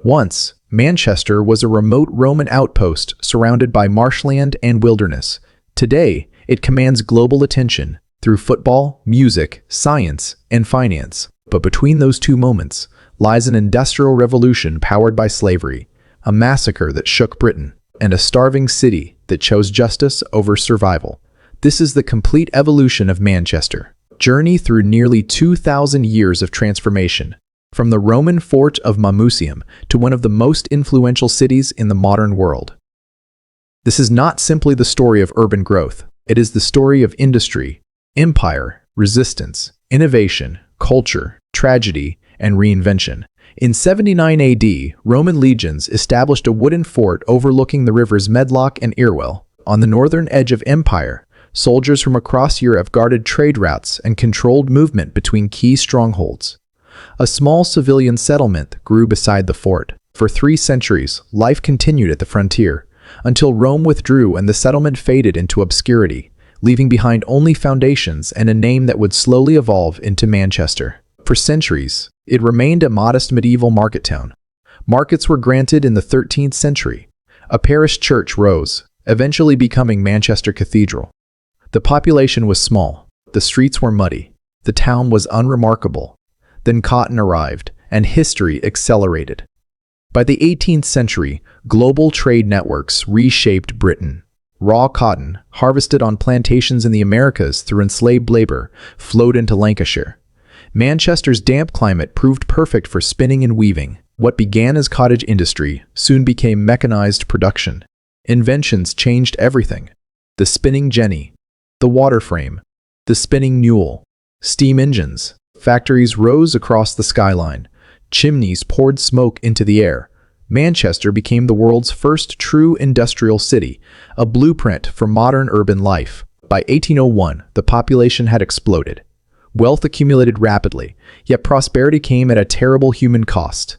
Once, Manchester was a remote Roman outpost surrounded by marshland and wilderness. Today, it commands global attention through football, music, science, and finance. But between those two moments lies an industrial revolution powered by slavery, a massacre that shook Britain, and a starving city that chose justice over survival. This is the complete evolution of Manchester. Journey through nearly 2,000 years of transformation, from the Roman fort of Mamucium to one of the most influential cities in the modern world. This is not simply the story of urban growth. It is the story of industry, empire, resistance, innovation, culture, tragedy, and reinvention. In 79 AD, Roman legions established a wooden fort overlooking the rivers Medlock and Irwell. On the northern edge of empire, soldiers from across Europe guarded trade routes and controlled movement between key strongholds. A small civilian settlement grew beside the fort. For 3 centuries, life continued at the frontier, until Rome withdrew and the settlement faded into obscurity, leaving behind only foundations and a name that would slowly evolve into Manchester. For centuries, it remained a modest medieval market town. Markets were granted in the 13th century. A parish church rose, eventually becoming Manchester Cathedral. The population was small, the streets were muddy, the town was unremarkable. Then cotton arrived, and history accelerated. By the 18th century, global trade networks reshaped Britain. Raw cotton, harvested on plantations in the Americas through enslaved labor, flowed into Lancashire. Manchester's damp climate proved perfect for spinning and weaving. What began as cottage industry soon became mechanized production. Inventions changed everything. The spinning jenny, the water frame, the spinning mule, steam engines. Factories rose across the skyline. Chimneys poured smoke into the air. Manchester became the world's first true industrial city, a blueprint for modern urban life. By 1801, the population had exploded. Wealth accumulated rapidly, yet prosperity came at a terrible human cost.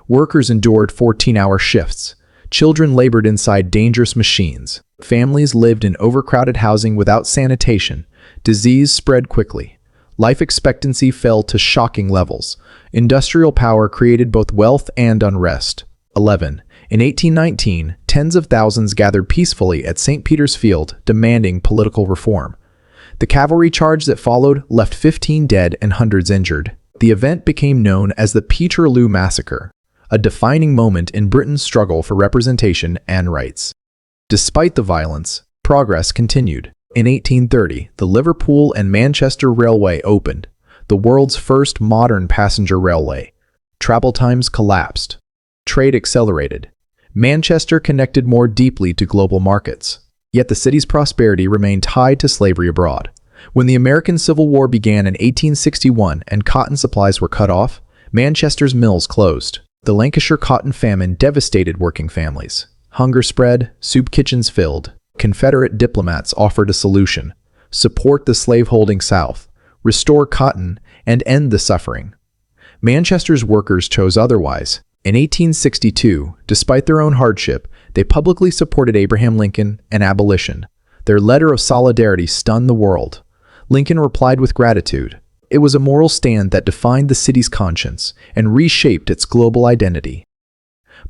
Workers endured 14-hour shifts. Children labored inside dangerous machines. Families lived in overcrowded housing without sanitation. Disease spread quickly. Life expectancy fell to shocking levels. Industrial power created both wealth and unrest. 11. In 1819, tens of thousands gathered peacefully at St. Peter's Field, demanding political reform. The cavalry charge that followed left 15 dead and hundreds injured. The event became known as the Peterloo Massacre, a defining moment in Britain's struggle for representation and rights. Despite the violence, progress continued. In 1830, the Liverpool and Manchester Railway opened, the world's first modern passenger railway. Travel times collapsed. Trade accelerated. Manchester connected more deeply to global markets. Yet the city's prosperity remained tied to slavery abroad. When the American Civil War began in 1861 and cotton supplies were cut off, Manchester's mills closed. The Lancashire Cotton Famine devastated working families. Hunger spread, soup kitchens filled. Confederate diplomats offered a solution: support the slaveholding South, restore cotton, and end the suffering. Manchester's workers chose otherwise. In 1862, despite their own hardship, they publicly supported Abraham Lincoln and abolition. Their letter of solidarity stunned the world. Lincoln replied with gratitude. It was a moral stand that defined the city's conscience and reshaped its global identity.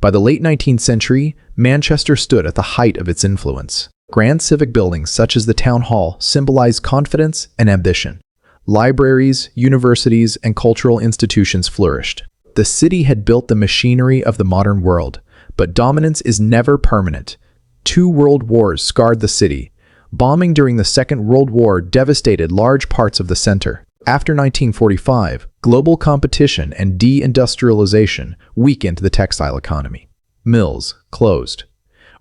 By the late 19th century, Manchester stood at the height of its influence. Grand civic buildings such as the Town Hall symbolized confidence and ambition. Libraries, universities, and cultural institutions flourished. The city had built the machinery of the modern world, but dominance is never permanent. 2 world wars scarred the city. Bombing during the Second World War devastated large parts of the center. After 1945, global competition and deindustrialization weakened the textile economy. Mills closed.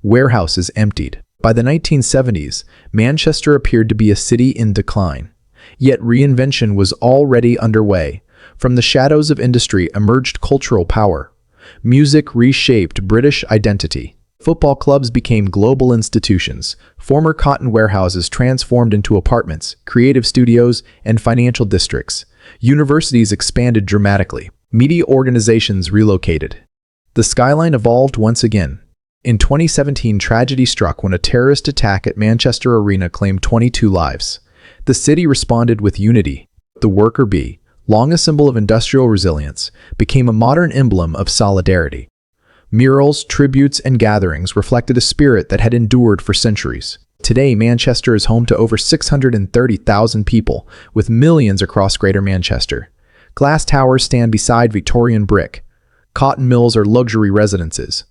Warehouses emptied. By the 1970s, Manchester appeared to be a city in decline. Yet reinvention was already underway. From the shadows of industry emerged cultural power. Music reshaped British identity. Football clubs became global institutions. Former cotton warehouses transformed into apartments, creative studios, and financial districts. Universities expanded dramatically. Media organizations relocated. The skyline evolved once again. In 2017, tragedy struck when a terrorist attack at Manchester Arena claimed 22 lives. The city responded with unity. The worker bee, long a symbol of industrial resilience, became a modern emblem of solidarity. Murals, tributes, and gatherings reflected a spirit that had endured for centuries. Today, Manchester is home to over 630,000 people, with millions across Greater Manchester. Glass towers stand beside Victorian brick. Cotton mills are luxury residences.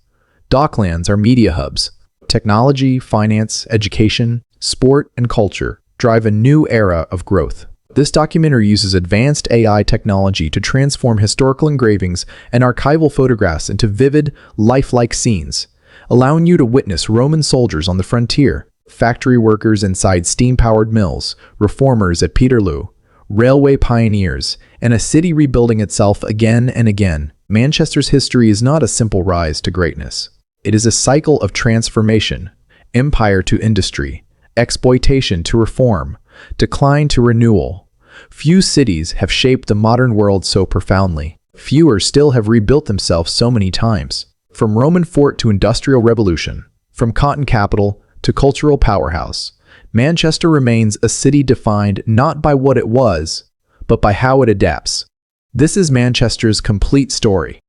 Docklands are media hubs. Technology, finance, education, sport, and culture drive a new era of growth. This documentary uses advanced AI technology to transform historical engravings and archival photographs into vivid, lifelike scenes, allowing you to witness Roman soldiers on the frontier, factory workers inside steam-powered mills, reformers at Peterloo, railway pioneers, and a city rebuilding itself again and again. Manchester's history is not a simple rise to greatness. It is a cycle of transformation, empire to industry, exploitation to reform, decline to renewal. Few cities have shaped the modern world so profoundly. Fewer still have rebuilt themselves so many times. From Roman fort to industrial revolution, from cotton capital to cultural powerhouse, Manchester remains a city defined not by what it was, but by how it adapts. This is Manchester's complete story.